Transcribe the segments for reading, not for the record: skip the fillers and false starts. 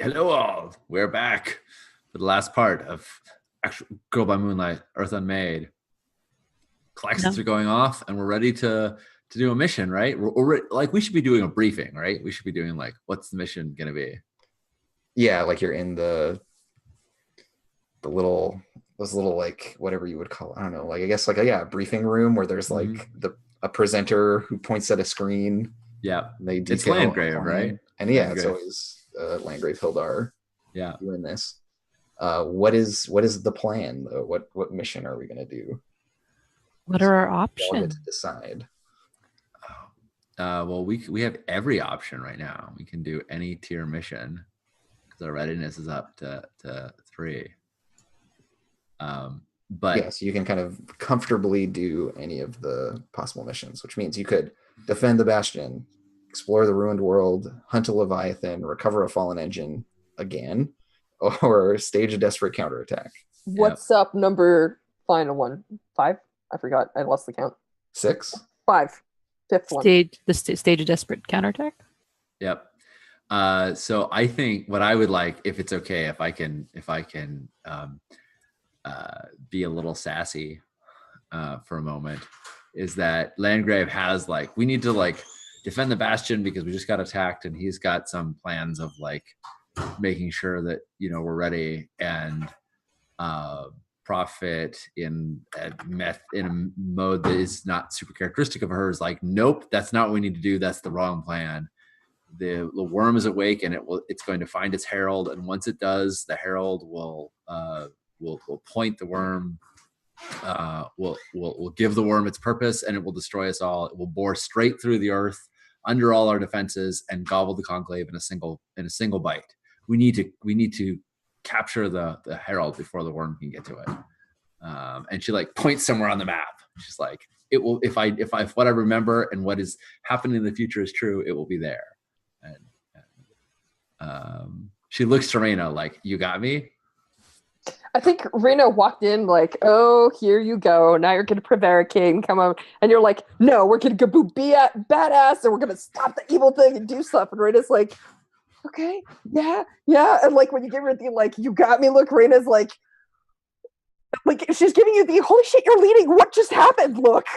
Hello all. We're back for the last part of actual Girl by Moonlight, Earth Unmade. Klaxons are going off, and we're ready to do a mission, right? We should be doing a briefing, right? We should be doing like, what's the mission gonna be? Yeah, like you're in the little those little like whatever you would call it. I don't know, like I guess like a briefing room where there's like a presenter who points at a screen. Yeah, They detail it's Landgrave, right? And yeah, Landgrave. It's always Landgrave Hildar. Yeah, doing this. What is the plan though? What mission are we gonna do? What are our options? To decide. Well, we have every option right now. We can do any tier mission because our readiness is up to 3. But yeah, so you can kind of comfortably do any of the possible missions, which means you could defend the Bastion, explore the ruined world, hunt a Leviathan, recover a fallen engine again, or stage a desperate counterattack. What's up number final one? 5? I forgot. I lost the count. 6? 5. 5th one. Stage a desperate counterattack? Yep. So I think what I would like, if it's okay, if I can be a little sassy for a moment, is that Landgrave has like, we need to like defend the Bastion because we just got attacked, and he's got some plans of like making sure that we're ready, and Prophet in a mode that is not super characteristic of her is like, nope, that's not what we need to do. That's the wrong plan. The worm is awake, and it's going to find its herald, and once it does, the herald will point the worm. Will give the worm its purpose, and it will destroy us all. It will bore straight through the earth under all our defenses and gobble the conclave in a single bite. We need to capture the herald before the worm can get to it. And she like points somewhere on the map. She's like, it will, if what I remember and what is happening in the future is true, it will be there. And she looks to Reyna like, you got me? I think Reyna walked in like, oh, here you go. Now you're going to prevaricate and come out. And you're like, no, we're going to go be badass, and we're going to stop the evil thing and do stuff. And Reyna's like, okay, yeah. And like when you give her the like, you got me look, Reyna's like she's giving you the holy shit, you're leading. What just happened? Look.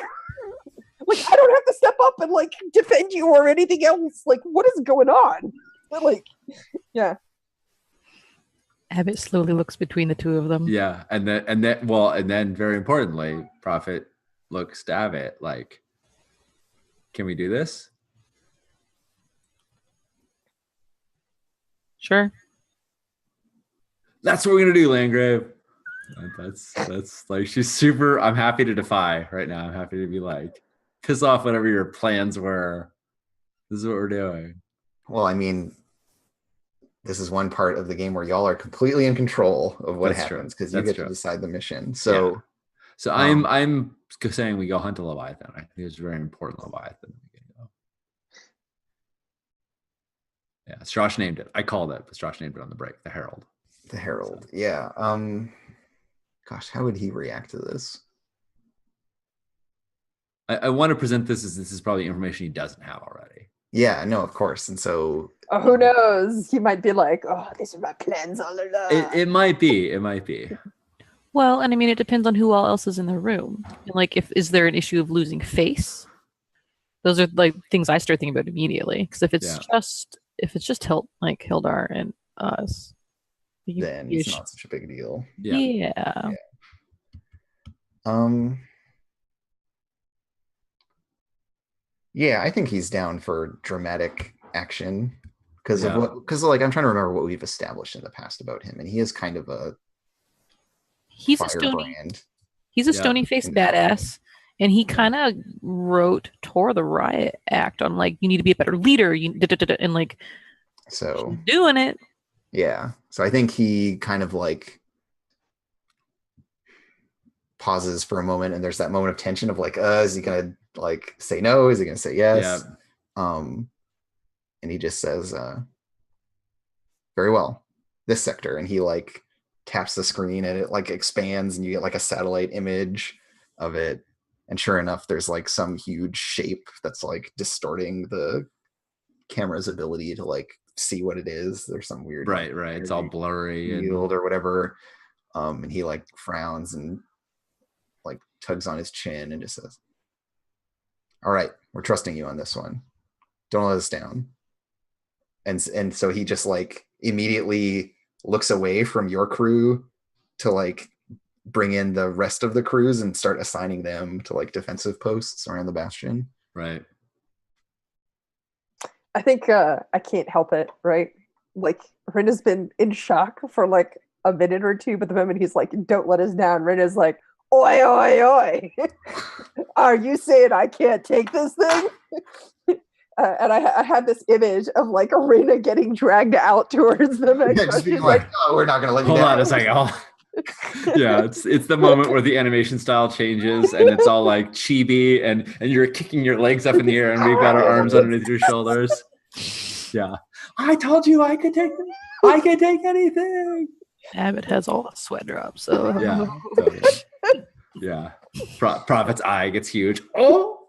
Like, I don't have to step up and like defend you or anything else. Like, what is going on? But, like, yeah. Abbott slowly looks between the two of them. Yeah, and then very importantly, Prophet looks to Abbott like, can we do this? Sure. That's what we're gonna do, Landgrave. That's like, she's super. I'm happy to defy right now. I'm happy to be like, piss off whatever your plans were. This is what we're doing. Well, I mean, this is one part of the game where y'all are completely in control of what happens because you get to decide the mission. So, yeah. So I'm saying we go hunt a Leviathan. I think it's a very important Leviathan. Yeah, Strash named it. I called it, but Strash named it on the break. The Herald. The Herald. So. Yeah. Gosh, how would he react to this? I want to present this as this is probably information he doesn't have already. Yeah, no, of course. And so who knows? He might be like, oh, these are my plans all along. It might be. It might be. Well, and I mean, it depends on who all else is in the room. And like, is there an issue of losing face? Those are like things I start thinking about immediately. Because if it's just Hildar and us, then it's not such a big deal. Yeah. Yeah, I think he's down for dramatic action because like I'm trying to remember what we've established in the past about him, and he is kind of a firebrand. He's a stony-faced badass, and he kind of wrote Tor the Riot Act on like, you need to be a better leader, and like, so doing it. Yeah, so I think he kind of like pauses for a moment, and there's that moment of tension of like, is he gonna like say no? Is he gonna say yes? Yeah. And he just says, very well, this sector, and he like taps the screen and it like expands and you get like a satellite image of it, and sure enough there's like some huge shape that's like distorting the camera's ability to like see what it is. There's some weird right. It's all blurry field or whatever. And he like frowns and like tugs on his chin and just says, "All right, we're trusting you on this one. Don't let us down." And so he just like immediately looks away from your crew to like bring in the rest of the crews and start assigning them to like defensive posts around the bastion. Right. I think I can't help it, right? Like Rin has been in shock for like a minute or two, but the moment he's like, "Don't let us down," Rin is like, "Oi, oi, oi! Are you saying I can't take this thing?" And I had this image of like Arena getting dragged out towards them. And just being like, "Oh, we're not going to let you down." Hold on a second. Yeah, it's the moment where the animation style changes and it's all like chibi and you're kicking your legs up in the air and we've got our arms underneath your shoulders. Yeah. I told you I could take anything. Abbott has all the sweat drops, so Yeah, totally. Yeah. Prophet's eye gets huge. Oh.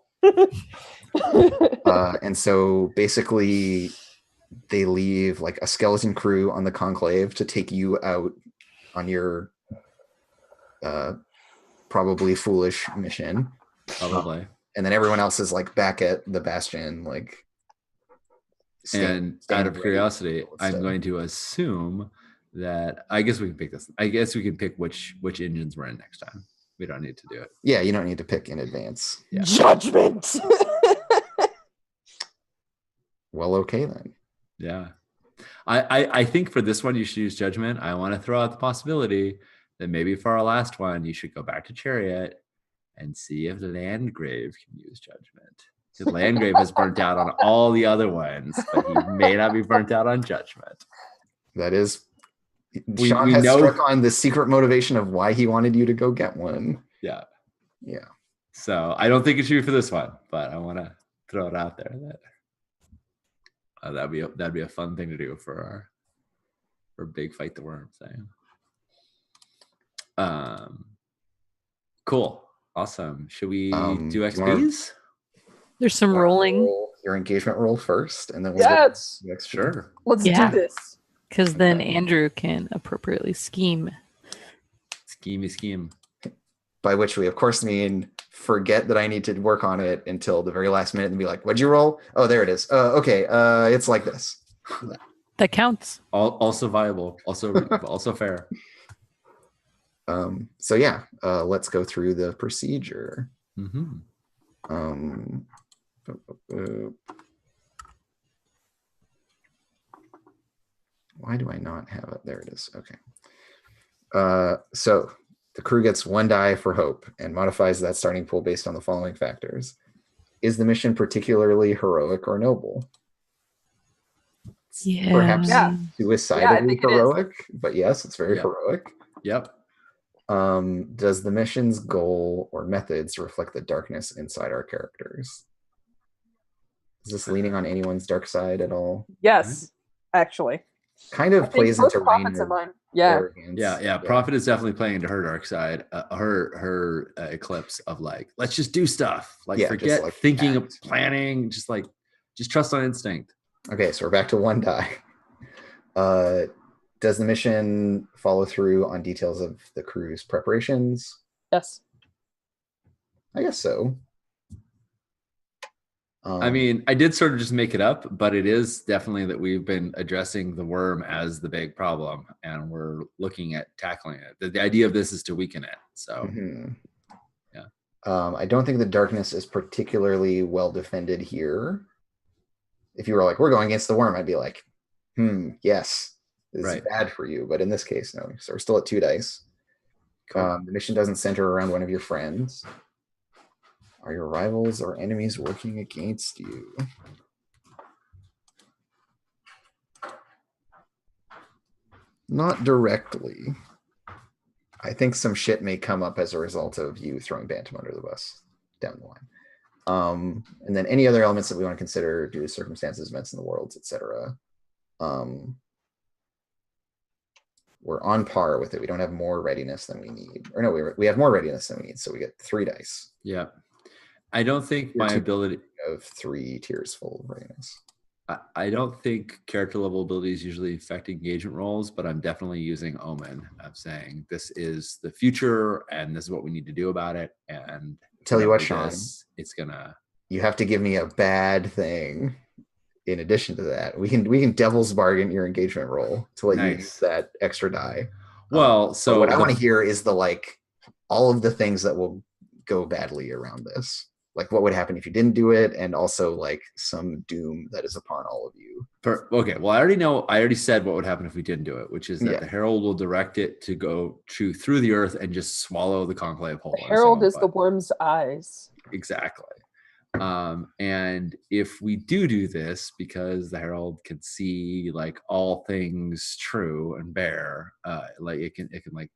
And so basically they leave like a skeleton crew on the conclave to take you out on your probably foolish mission. Probably. And then everyone else is like back at the bastion, like and out of curiosity, I'm going to assume that I guess we can pick this. I guess we can pick which engines we're in next time. We don't need to do it. Yeah, you don't need to pick in advance. Yeah. Judgment. Well, okay then. Yeah. I think for this one you should use Judgment. I want to throw out the possibility that maybe for our last one you should go back to Chariot and see if Landgrave can use Judgment. Because Landgrave is burnt out on all the other ones, but he may not be burnt out on Judgment. That is, Sean has struck on the secret motivation of why he wanted you to go get one. Yeah. Yeah. So I don't think it should be for this one, but I want to throw it out there that that'd be a fun thing to do for big fight the worm thing. Cool. Awesome. Should we do XPs? There's some rolling. Roll your engagement roll first, and then we'll sure. Let's do this. Because then Andrew can appropriately scheme. Scheme. By which we, of course, mean forget that I need to work on it until the very last minute and be like, "What'd you roll? Oh, there it is. Okay, it's like this." That counts. Also viable. Also fair. So yeah, let's go through the procedure. Mm-hmm. Why do I not have it? There it is. Okay. So the crew gets 1 die for hope and modifies that starting pool based on the following factors. Is the mission particularly heroic or noble? Yeah. Perhaps suicidally heroic, but yes, it's very heroic. Yep. Does the mission's goal or methods reflect the darkness inside our characters? Is this leaning on anyone's dark side at all? Yes, actually. Kind of plays into Prophet's in mine. Yeah. Yeah. Prophet is definitely playing into her dark side. Her eclipse of like, let's just do stuff. Like forget like thinking of planning. Just trust on instinct. Okay, so we're back to 1 die. Does the mission follow through on details of the crew's preparations? Yes. I guess so. I mean, I did sort of just make it up, but it is definitely that we've been addressing the worm as the big problem, and we're looking at tackling it. The idea of this is to weaken it. So, yeah. I don't think the darkness is particularly well defended here. If you were like, we're going against the worm, I'd be like, yes, this is bad for you. But in this case, no. So we're still at 2 dice. Cool. The mission doesn't center around one of your friends. Are your rivals or enemies working against you? Not directly. I think some shit may come up as a result of you throwing Bantam under the bus down the line. And then any other elements that we want to consider due to circumstances, events in the world, etc. We're on par with it. We don't have more readiness than we need. Or no, we have more readiness than we need. So we get 3 dice. Yeah. I don't think my ability of 3 tiers full of readiness. I don't think character level abilities usually affect engagement rolls, but I'm definitely using Omen of saying this is the future and this is what we need to do about it. And tell you what, Sean, it's gonna. You have to give me a bad thing. In addition to that, we can devil's bargain your engagement roll to let you use that extra die. Well, so what I want to hear is all of the things that will go badly around this. Like what would happen if you didn't do it, and also like some doom that is upon all of you. Okay, well, I already said what would happen if we didn't do it, which is that the Herald will direct it to go through the earth and just swallow the conclave whole. The Herald is the worm's eyes. Exactly. And if we do this, because the Herald can see like all things true and bare, like it can like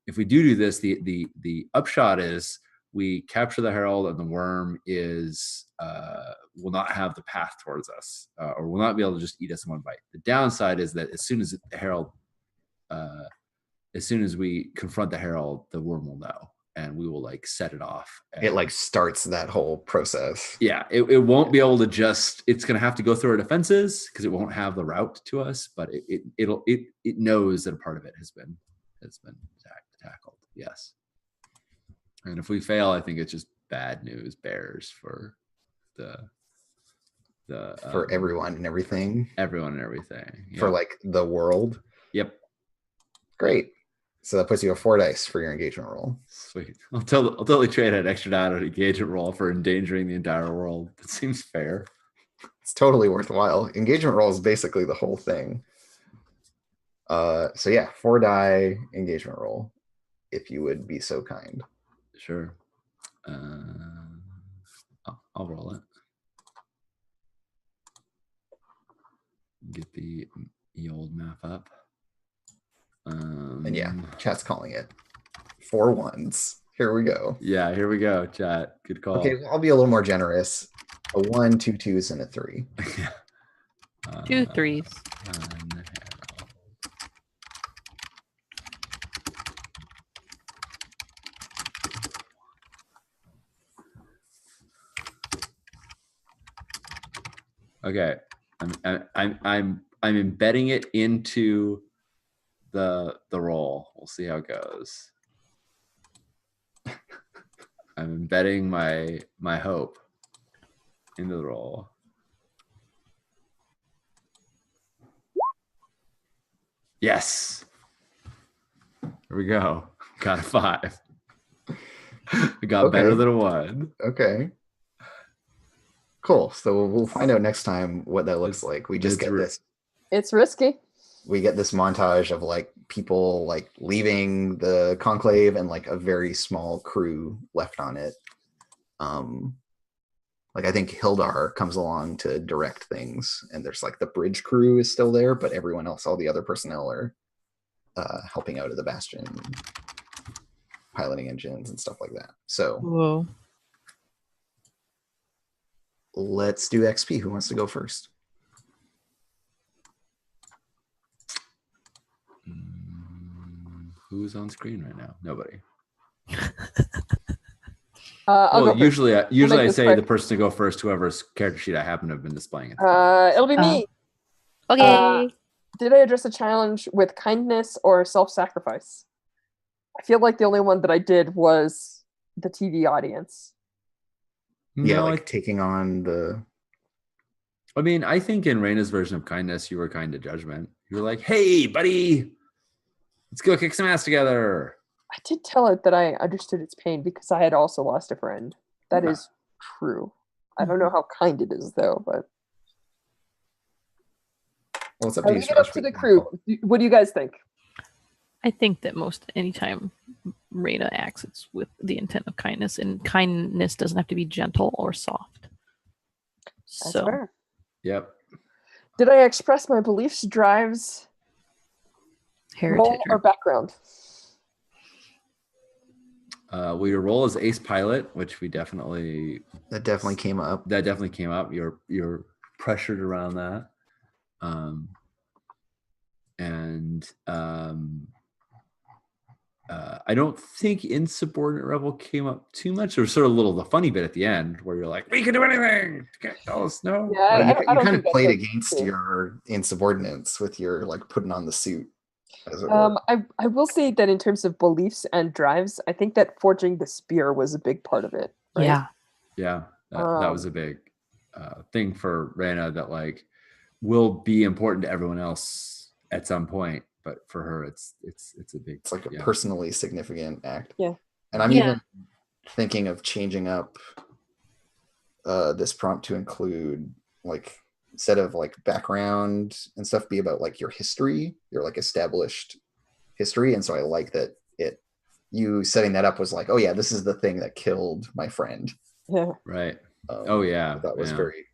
if we do this, the upshot is we capture the Herald and the worm will not have the path towards us, or will not be able to just eat us in one bite. The downside is that as soon as the Herald, as soon as we confront the Herald, the worm will know. And we will like set it off. It like starts that whole process. Yeah, it won't be able to it's going to have to go through our defenses because it won't have the route to us. But it knows that a part of it has been tackled. Yes. And if we fail, I think it's just bad news bears for for everyone and everything. Everyone and everything. Yep. For like the world. Yep. Great. So that puts you a 4 dice for your engagement roll. Sweet. I'll totally trade an extra die on an engagement roll for endangering the entire world. That seems fair. It's totally worthwhile. Engagement roll is basically the whole thing. So yeah, 4 die engagement roll, if you would be so kind. Sure. I'll roll it. Get the old map up. And yeah, chat's calling it 4 1s. Here we go. Yeah, here we go, chat. Good call. Okay, I'll be a little more generous. A 1, 2 2s, and a 3. 2 3s. Okay, I'm embedding it into the roll. We'll see how it goes. I'm embedding my hope into the roll. Yes. Here we go. Got a 5. We got better than a 1. Okay. Cool. So we'll find out next time what that looks like. We just get this. It's risky. We get this montage of like people like leaving the conclave and like a very small crew left on it. Like I think Hildar comes along to direct things, and there's like the bridge crew is still there, but everyone else, all the other personnel are helping out at the bastion, piloting engines and stuff like that. So whoa. Let's do XP. Who wants to go first? Who's on screen right now? Nobody. Well, usually I say the person to go first, whoever's character sheet I happen to have been displaying it. It'll be me. Okay. Did I address a challenge with kindness or self-sacrifice? I feel like the only one that I did was the TV audience. Yeah, No, like taking on the... I mean, I think in Raina's version of kindness, you were kind to judgment. You were like, hey, buddy, let's go kick some ass together. I did tell it that I understood its pain because I had also lost a friend. That is true. I don't know how kind it is, though, but... Well, it's up to you, get up to the crew. What do you guys think? I think that anytime Raina acts, it's with the intent of kindness, and kindness doesn't have to be gentle or soft. That's fair. Yep. Did I express my beliefs, drives, heritage, role, or background? Well, your role is ace pilot, which that definitely came up. That definitely came up. You're pressured around that. I don't think insubordinate rebel came up too much. There was sort of a little the funny bit at the end where you're like, we can do anything. Can't tell us no. Yeah, you don't kind think of played that's against true. your insubordinates with your like putting on the suit. As it were. I will say that in terms of beliefs and drives, I think that forging the spear was a big part of it. Right? Yeah. That was a big thing for Reyna that like will be important to everyone else at some point, but for her it's a big, it's like a personally significant act. Yeah. And I'm even thinking of changing up this prompt to include like, instead of like background and stuff, be about like your history, your like established history. And so I like that you setting that up was like, oh yeah, this is the thing that killed my friend. Yeah. Right. That was very,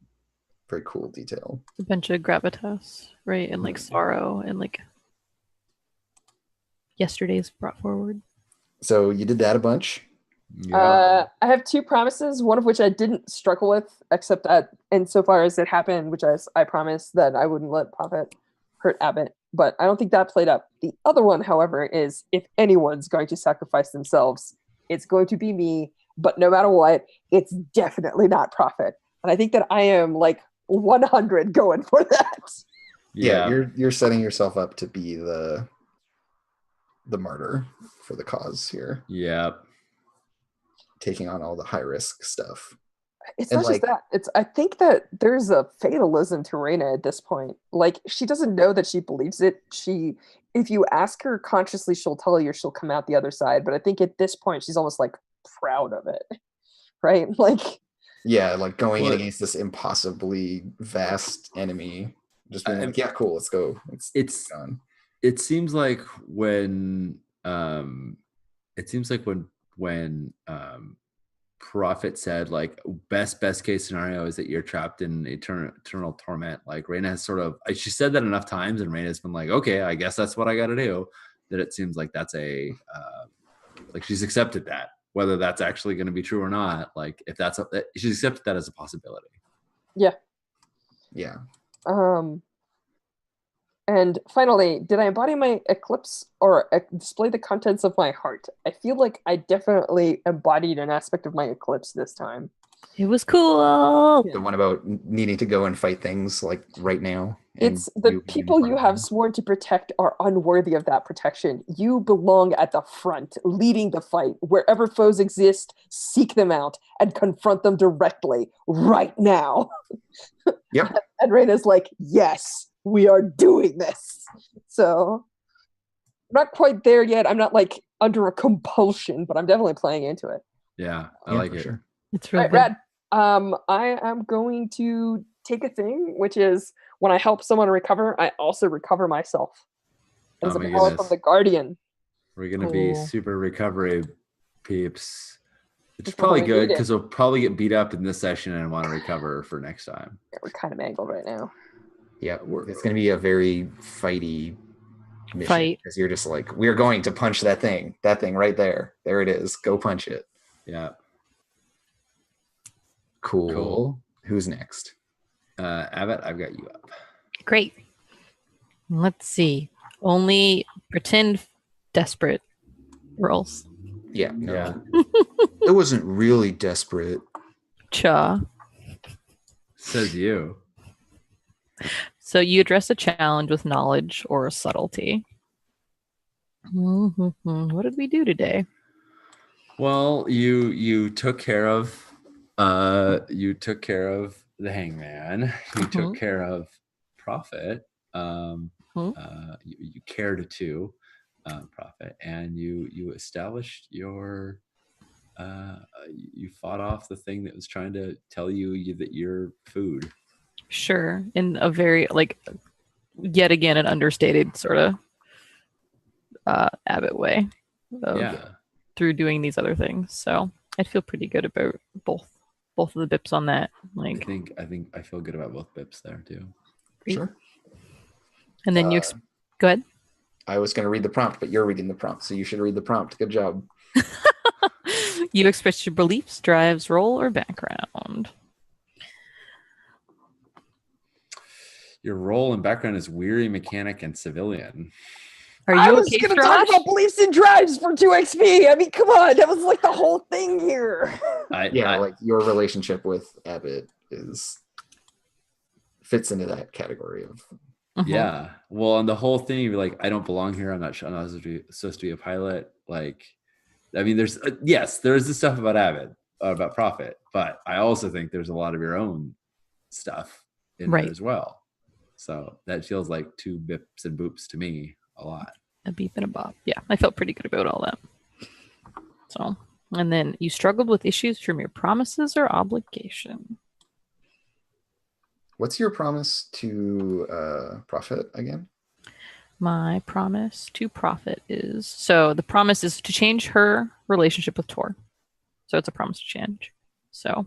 very cool detail. A bunch of gravitas, right? And like sorrow and like yesterday's brought forward. So you did that a bunch. I have 2 promises, one of which I didn't struggle with, except that insofar as it happened, which I promised that I wouldn't let Prophet hurt Abbott, but I don't think that played up. The other one, however, is if anyone's going to sacrifice themselves, it's going to be me, but no matter what, it's definitely not Prophet. And I think that I am like 100 going for that. Yeah, you're setting yourself up to be the martyr for the cause here. Yeah. Taking on all the high risk stuff. It's not just that. I think that there's a fatalism to Reyna at this point. Like, she doesn't know that she believes it. If you ask her consciously, she'll tell you she'll come out the other side. But I think at this point, she's almost like proud of it, right? Like, yeah, like going in against this impossibly vast enemy, just being like, yeah, cool, let's go. It's gone. It seems like when Prophet said like best case scenario is that you're trapped in eternal torment, like Reyna has sort of, she said that enough times and Reyna's been like, okay, I guess that's what I got to do, that it seems like that's like she's accepted that, whether that's actually going to be true or not, like if she's accepted that as a possibility. Yeah. And finally, did I embody my eclipse or display the contents of my heart? I feel like I definitely embodied an aspect of my eclipse this time. It was cool. The one about needing to go and fight things like right now. It's the people you have sworn to protect are unworthy of that protection. You belong at the front, leading the fight. Wherever foes exist, seek them out and confront them directly right now. Yep. And Reyna's like, yes, we are doing this. So I'm not quite there yet. I'm not like under a compulsion, but I'm definitely playing into it. Yeah, I like it. Sure. It's really rad. I am going to take a thing, which is when I help someone recover, I also recover myself. As a power from the Guardian. We're gonna be super recovery peeps. It's probably good because we'll probably get beat up in this session and want to recover for next time. Yeah, we're kind of angled right now. Yeah, it's going to be a very fighty mission because you're just like, we're going to punch that thing right there. There it is. Go punch it. Yeah. Cool. Who's next? Abbott, I've got you up. Great. Let's see. Only pretend desperate rolls. Yeah. It wasn't really desperate. Cha. Says you. So you address a challenge with knowledge or subtlety. What did we do today? Well, you took care of the hangman. You took care of Prophet. You cared to Prophet, and you established your. You fought off the thing that was trying to tell you that you're food. Sure, in a very yet again an understated sort of Abbott way. Through doing these other things, so I feel pretty good about both of the bips on that. Like, I think I feel good about both bips there too. Sure. And then go ahead. I was going to read the prompt, but you're reading the prompt, so you should read the prompt. Good job. You express your beliefs, drives, role, or background. Your role and background is weary mechanic and civilian. Are I you was okay, gonna talk Strash? about beliefs and drives for 2 XP. I mean, come on, that was like the whole thing here. Like your relationship with Abbott fits into that category of. Yeah. Well, on the whole thing, you're like, I don't belong here. I'm not supposed to be a pilot. Like, I mean, there's yes, there's this stuff about Abbott, about Prophet, but I also think there's a lot of your own stuff in there as well. So that feels like 2 bips and boops to me a lot. A beep and a bop. Yeah, I felt pretty good about all that. So, and then you struggled with issues from your promises or obligation. What's your promise to Prophet again? My promise to Prophet is, so the promise is to change her relationship with Tor. So it's a promise to change. So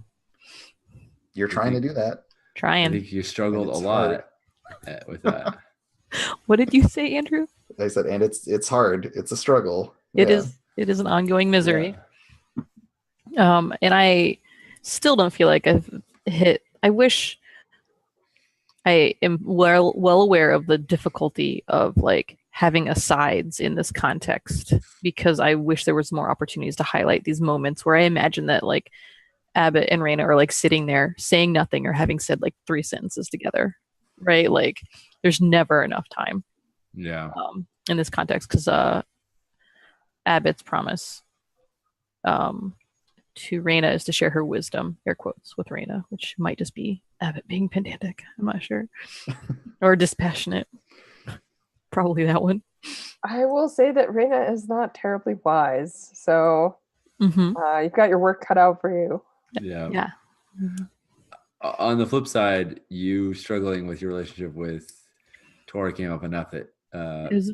you're trying to do that. Trying. I think you struggled a lot with that. What did you say, Andrew? I said, and it's hard. It's a struggle. It is an ongoing misery. And I still don't feel like I've hit. I wish I am well aware of the difficulty of like having asides in this context, because I wish there was more opportunities to highlight these moments where I imagine that like Abbott and Raina are like sitting there saying nothing or having said like 3 sentences together, right? Like there's never enough time. Yeah. In this context, because Abbott's promise to Raina is to share her wisdom, air quotes, with Raina, which might just be Abbott being pedantic. I'm not sure. Or dispassionate. Probably that one. I will say that Raina is not terribly wise, so you've got your work cut out for you. Yeah. Yeah. On the flip side, you struggling with your relationship with Tor came up enough that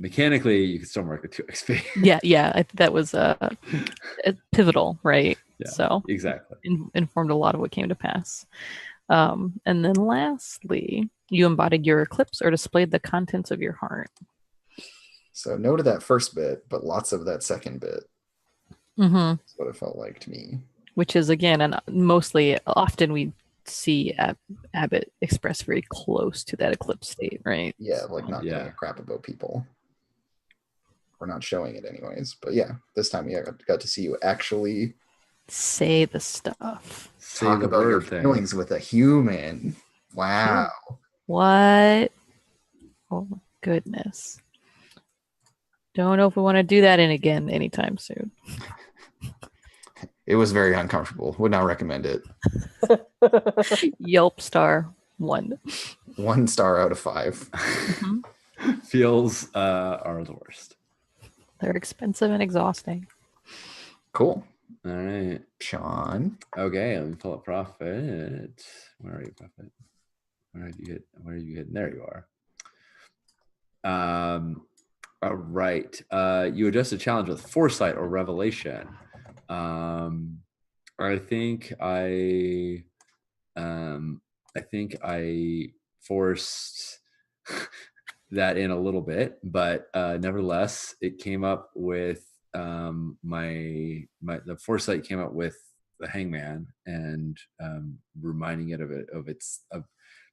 mechanically you could still mark a 2 XP. Yeah. That was pivotal, right? Yeah, so exactly. Informed a lot of what came to pass. And then lastly, you embodied your eclipse or displayed the contents of your heart. So no to that first bit, but lots of that second bit. That's what it felt like to me. Which is, again, and mostly, often we see Abbott express very close to that eclipse state, right? Yeah, like not giving a crap about people. Or not showing it anyways. But yeah, this time we got to see you actually say the stuff. Talk about your feelings with a human. Wow. What? Oh my goodness. Don't know if we want to do that again anytime soon. It was very uncomfortable. Would not recommend it. Yelp star 1. 1 star out of 5. Feels are the worst. They're expensive and exhausting. Cool. All right. Sean. Okay, let me pull up Prophet. Where are you, Prophet? Where are you hidden? There you are. All right. You adjust a challenge with foresight or revelation. I think I forced that in a little bit, but nevertheless, it came up with the foresight came up with the hangman and reminding it of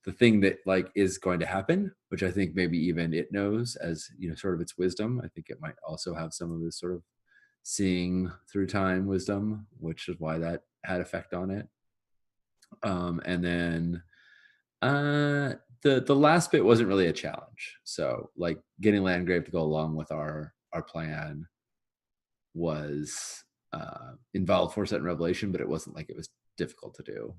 the thing that like is going to happen, which I think maybe even it knows as, you know, sort of its wisdom. I think it might also have some of this sort of seeing through time wisdom, which is why that had effect on it. And then the last bit wasn't really a challenge. So like getting Landgrave to go along with our plan was involved foresight and revelation, but it wasn't like it was difficult to do.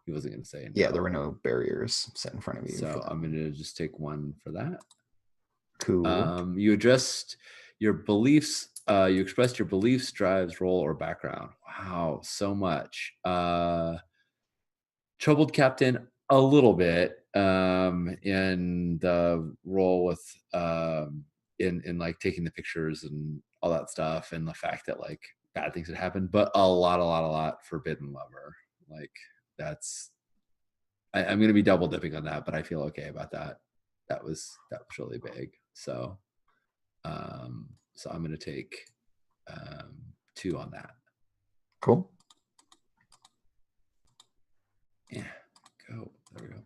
He wasn't going to say anything. Yeah, there were no barriers set in front of you. So I'm going to just take 1 for that. Cool. You adjust your beliefs. You expressed your beliefs, drives, role, or background. Wow, so much. Troubled captain a little bit in the role with in like taking the pictures and all that stuff, and the fact that like bad things had happened, but a lot forbidden lover. Like that's I'm gonna be double dipping on that, but I feel okay about that. That was really big. So so I'm gonna take 2 on that. Cool. Yeah, go. There we go.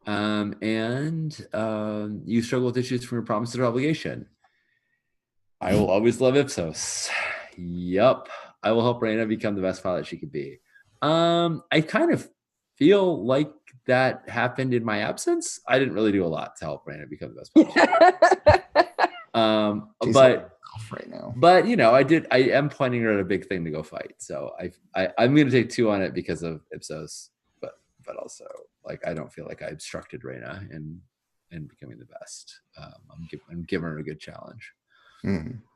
And you struggle with issues from your promises or obligation. I will always love Ipsos. Yup. I will help Raina become the best pilot she could be. I kind of feel like that happened in my absence. I didn't really do a lot to help Raina become the best pilot. She's right now. But you know, I am pointing her at a big thing to go fight. So I'm gonna take 2 on it because of Ipsos, but also like I don't feel like I obstructed Raina in becoming the best. I'm giving her a good challenge.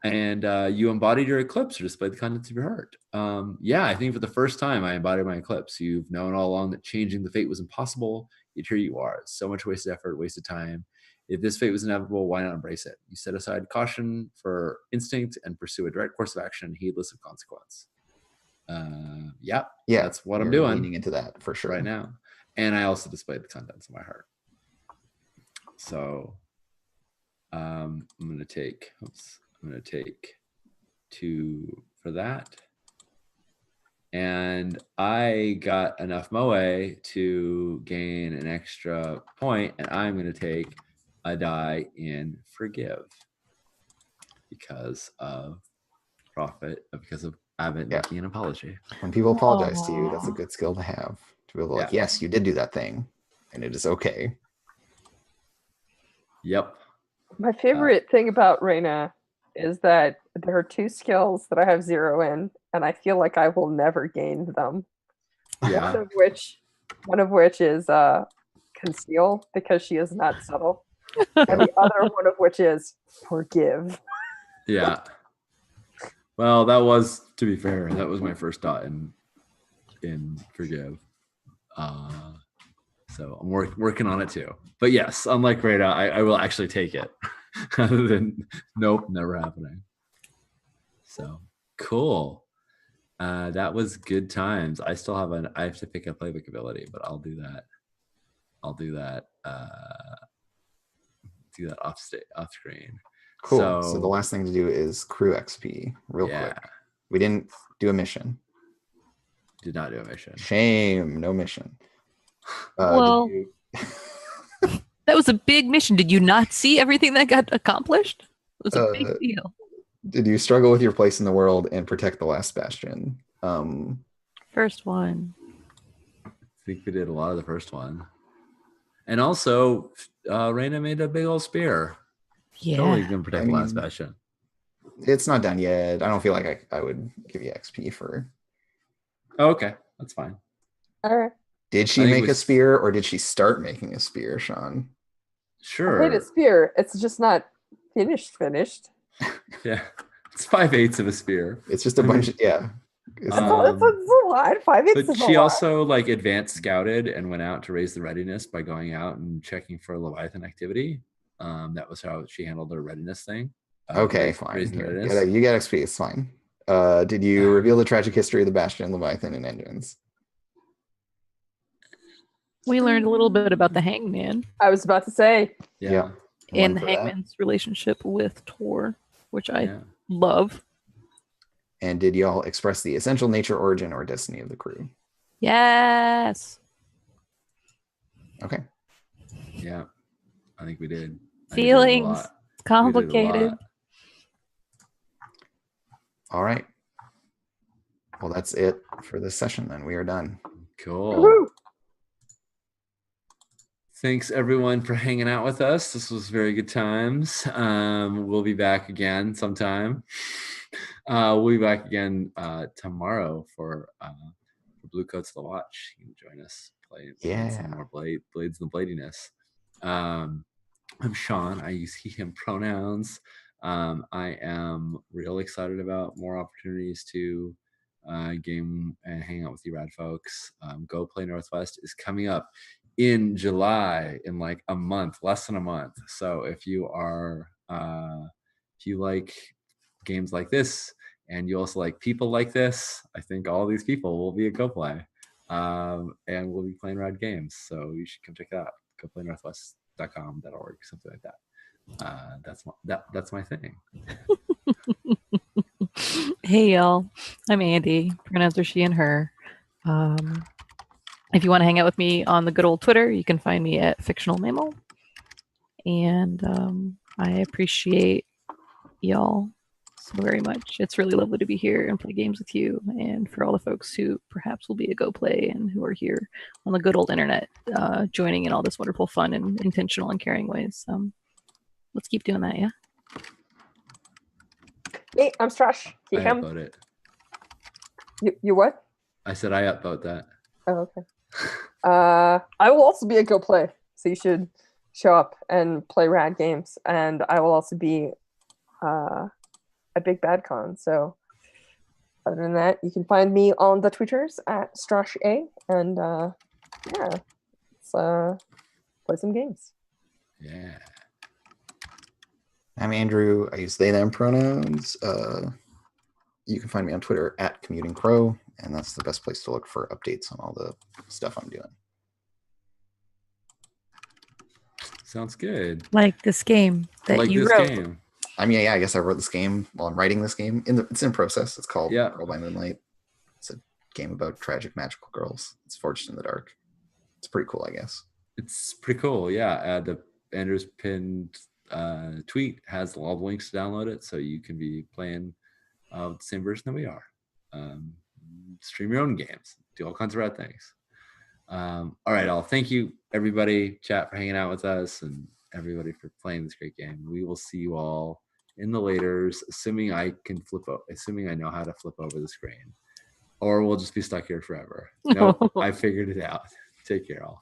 And you embodied your eclipse or displayed the contents of your heart. Yeah, I think for the first time I embodied my eclipse. You've known all along that changing the fate was impossible, yet here you are. So much wasted effort, wasted time. If this fate was inevitable, why not embrace it? You set aside caution for instinct and pursue a direct course of action, heedless of consequence. Yeah, that's what I'm doing. Leaning into that for sure right now. And I also displayed the contents of my heart. So I'm gonna take 2 for that. And I got enough moe to gain an extra point, and I'm gonna take a die in forgive because of Abbott making an apology. When people apologize to you, that's a good skill to have. To be able to like, yes, you did do that thing, and it is okay. Yep. My favorite thing about Raina is that there are 2 skills that I have 0 in, and I feel like I will never gain them. Yeah. One of which is conceal, because she is not subtle. And the other one of which is forgive. Yeah. Well, that was, to be fair, that was my first dot in forgive. So I'm working on it too. But yes, unlike Rada, I will actually take it. Other than nope, never happening. So cool. That was good times. I still have I have to pick a playbook ability, but I'll do that. Do that off screen. Cool. So the last thing to do is crew XP real quick. We didn't do a mission. Did not do a mission. Shame, no mission. Well, that was a big mission. Did you not see everything that got accomplished? It was a big deal. Did you struggle with your place in the world and protect the last bastion? First one. I think we did a lot of the first one. And also, Raina made a big old spear. Yeah. Totally gonna protect the last bastion. It's not done yet. I don't feel like I would give you XP for... Oh, okay, that's fine. All right. Did she make a spear, or did she start making a spear, Sean? Sure. I made a spear. It's just not finished. Yeah. It's 5/8 of a spear. It's just a bunch of, It's a lot. 5/8 is a lot. She also like advanced scouted and went out to raise the readiness by going out and checking for Leviathan activity. That was how she handled her readiness thing. Okay, fine. You get XP, it's fine. Did you reveal the tragic history of the Bastion, Leviathan, and engines? We learned a little bit about the Hangman. I was about to say. Yeah. And the Hangman's relationship with Tor, which I love. And did y'all express the essential nature, origin, or destiny of the crew? Yes. Okay. Yeah, I think we did. Feelings. Complicated. All right. Well, that's it for this session then. We are done. Cool. Woo-hoo! Thanks everyone for hanging out with us. This was very good times. We'll be back again sometime. We'll be back again tomorrow for Blue Coats of the Watch. You can join us, play some more Blades and the Bladiness. I'm Sean. I use he, him pronouns. I am real excited about more opportunities to game and hang out with you rad folks. Go Play Northwest is coming up in July, in like a month, less than a month. So if you like games like this and you also like people like this, I think all these people will be at Go Play, and we'll be playing rad games. So you should come check it out. GoPlayNorthwest.com.org, something like that. That's my thing. Hey y'all, I'm Andy. Pronouns are she and her. If you want to hang out with me on the good old Twitter, you can find me at Fictional Mammal. And I appreciate y'all so very much. It's really lovely to be here and play games with you, and for all the folks who perhaps will be a Go Play and who are here on the good old internet, joining in all this wonderful fun in intentional and caring ways. Let's keep doing that, yeah? Hey, I'm Strash. I upvote it. You what? I said I upvote that. Oh, okay. I will also be a Go Play, so you should show up and play rad games. And I will also be a big bad con. So other than that, you can find me on the Twitters at StrashA, and yeah, let's play some games. Yeah. I'm Andrew. I use they, them pronouns. You can find me on Twitter at Commuting Crow, and that's the best place to look for updates on all the stuff I'm doing. Sounds good. Like this game that you wrote. Game. I mean, yeah, I guess I wrote this game while I'm writing this game. It's in process. It's called Girl by Moonlight. It's a game about tragic magical girls. It's forged in the dark. It's pretty cool, I guess. It's pretty cool. Yeah. The Andrew's pinned tweet has all the links to download it, so you can be playing the same version that we are. Stream your own games. Do all kinds of rad things. All right, thank you everybody, chat, for hanging out with us, and everybody for playing this great game. We will see you all in the laters, assuming I know how to flip over the screen, or we'll just be stuck here forever. No, I figured it out. Take care all.